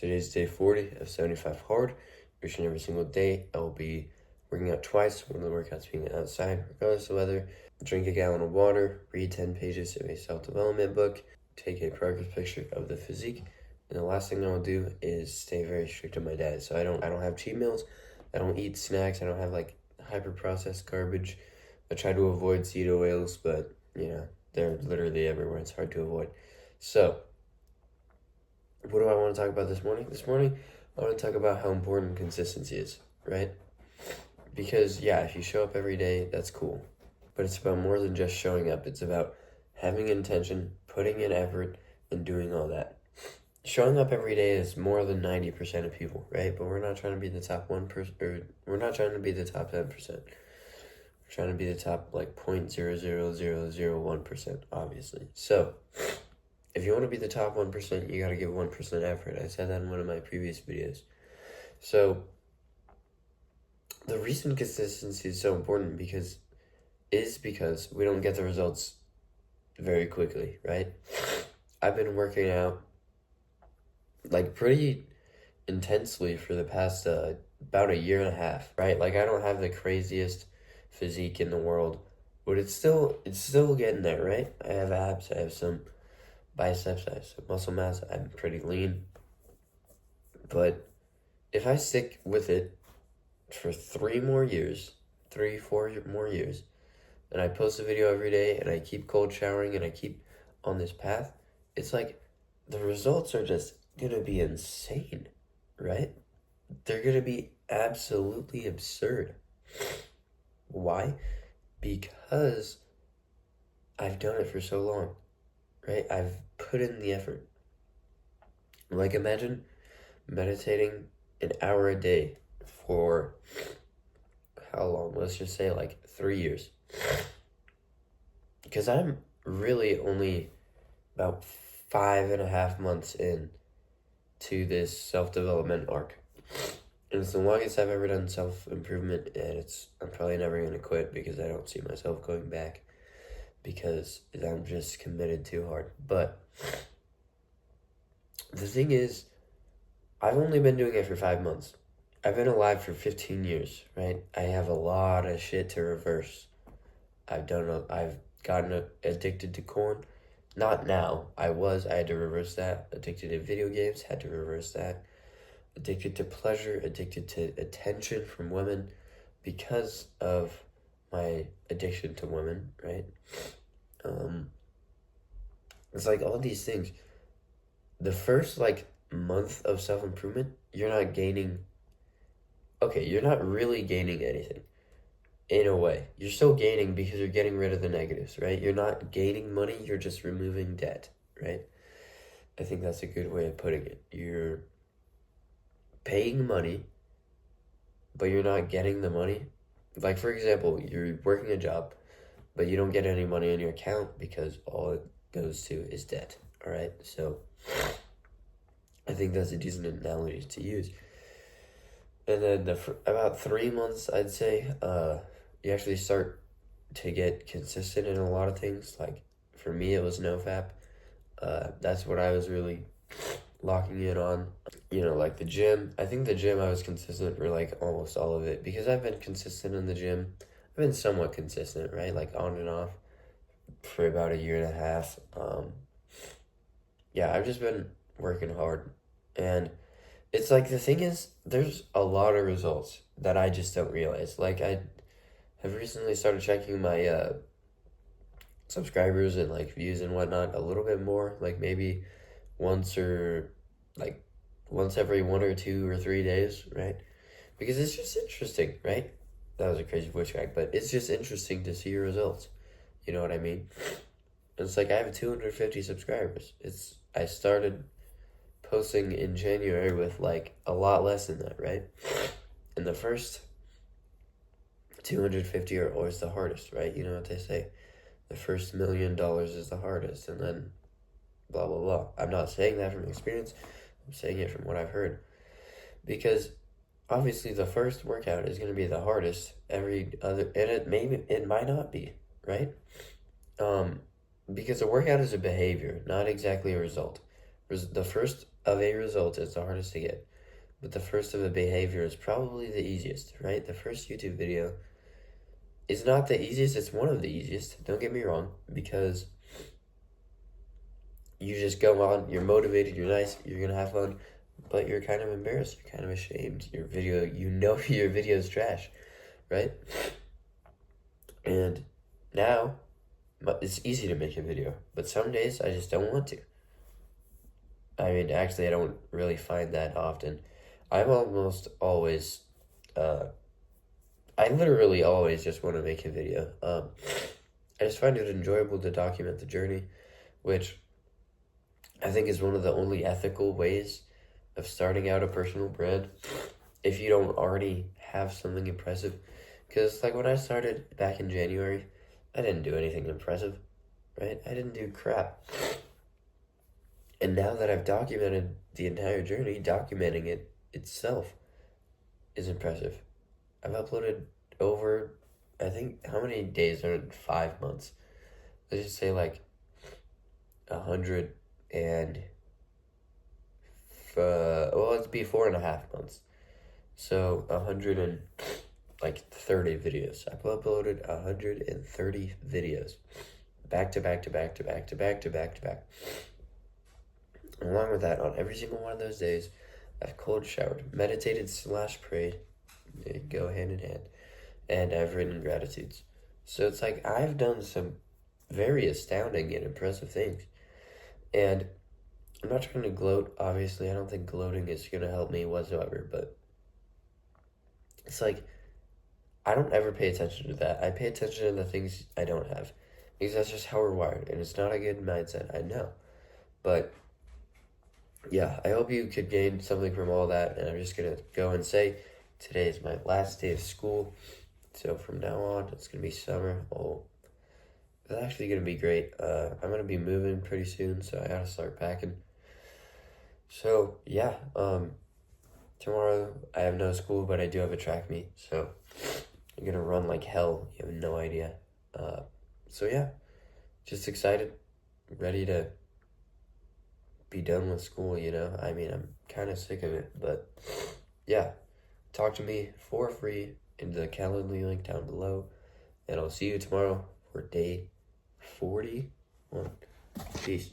Today's day 40 of 75 hard. Each and every single day, I will be working out twice. One of the workouts being outside, regardless of weather. Drink a gallon of water, read 10 pages of a self-development book, take a progress picture of the physique, and the last thing I will do is stay very strict on my diet. So I don't have cheat meals, I don't eat snacks, I don't have like hyper-processed garbage. I try to avoid seed oils, but they're literally everywhere. It's hard to avoid. So, what do I want to talk about this morning? This morning, I want to talk about how important consistency is, right? Because, if you show up every day, that's cool. But it's about more than just showing up. It's about having intention, putting in effort, and doing all that. Showing up every day is more than 90% of people, right? But we're not trying to be the top 1%, or we're not trying to be the top 10%. We're trying to be the top, 0.00001%, obviously. So, if you want to be the top 1%, you got to give 1% effort. I said that in one of my previous videos. So, the reason consistency is so important because we don't get the results very quickly, right? I've been working out pretty intensely for the past about a year and a half, right? I don't have the craziest physique in the world, but it's still getting there, right? I have abs, I have some biceps, I have some muscle mass, I'm pretty lean. But if I stick with it for 4 more years, and I post a video every day, and I keep cold showering, and I keep on this path, it's the results are just gonna be insane, right? They're gonna be absolutely absurd. Why? Because I've done it for so long, right? I've put in the effort. Imagine meditating an hour a day for how long? Let's just say 3 years. Because I'm really only about 5.5 months in to this self-development arc. And it's the longest I've ever done self-improvement, and I'm probably never going to quit because I don't see myself going back because I'm just committed too hard. But the thing is, I've only been doing it for 5 months. I've been alive for 15 years, right? I have a lot of shit to reverse. I've gotten addicted to corn. Not now. I had to reverse that. Addicted to video games, had to reverse that. Addicted to pleasure, addicted to attention from women because of my addiction to women, right? It's all these things. The first month of self-improvement, you're not really gaining anything. In a way, you're still gaining because you're getting rid of the negatives, right? You're not gaining money, you're just removing debt, right? I think that's a good way of putting it. You're paying money, but you're not getting the money. For example, you're working a job, but you don't get any money in your account because all it goes to is debt, all right? So I think that's a decent analogy to use. And then about 3 months, I'd say, you actually start to get consistent in a lot of things. For me, it was NoFap. That's what I was really locking in on. The gym. I think the gym, I was consistent for almost all of it because I've been consistent in the gym. I've been somewhat consistent, right? On and off for about a year and a half. I've just been working hard. And it's the thing is, there's a lot of results that I just don't realize. I have recently started checking my subscribers and views and whatnot a little bit more, maybe once every 1 or 2 or 3 days, right? Because it's just interesting, right? That was a crazy voice crack, but it's just interesting to see your results. You know what I mean? It's I have 250 subscribers. I started posting in January with a lot less than that, right? And the first 250 are always the hardest, right? You know what they say, the first $1 million is the hardest, and then blah blah blah. I'm not saying that from experience, I'm saying it from what I've heard, because obviously the first workout is going to be the hardest. And it might not be, right? Because a workout is a behavior, not exactly a result. The first of a result is the hardest to get, but the first of a behavior is probably the easiest, right? The first YouTube video is not the easiest, it's one of the easiest, don't get me wrong, because you just go on, you're motivated, you're nice, you're gonna have fun, but you're kind of embarrassed, you're kind of ashamed. Your video, your video is trash, right? And now, it's easy to make a video, but some days I just don't want to. I mean, actually, I don't really find that often. I'm almost always, I literally always just want to make a video. I just find it enjoyable to document the journey, which I think is one of the only ethical ways of starting out a personal brand if you don't already have something impressive. Because, like, when I started back in January, I didn't do anything impressive, right? I didn't do crap. And now that I've documented the entire journey, documenting it itself is impressive. I've uploaded over, I think, how many days are in 5 months? Let's just say like 100 and, well, it'd be 4.5 months. So 130 videos. I've uploaded 130 videos. Back to back to back to back to back to back to back. Along with that, on every single one of those days, I've cold showered, meditated / prayed, they go hand in hand, and I've written gratitudes. So it's like I've done some very astounding and impressive things. And I'm not trying to gloat, obviously. I don't think gloating is going to help me whatsoever, but it's like I don't ever pay attention to that. I pay attention to the things I don't have, because that's just how we're wired, and it's not a good mindset, I know. But yeah, I hope you could gain something from all that, and I'm just going to go and say today is my last day of school, so from now on, it's going to be summer. Oh, it's actually going to be great. I'm going to be moving pretty soon, so I got to start packing. So, yeah, tomorrow I have no school, but I do have a track meet, so I'm going to run like hell. You have no idea. So, yeah, just excited, ready to be done with school, you know? I mean, I'm kind of sick of it, but yeah, talk to me for free in the Calendly link down below, and I'll see you tomorrow for day 41. Peace.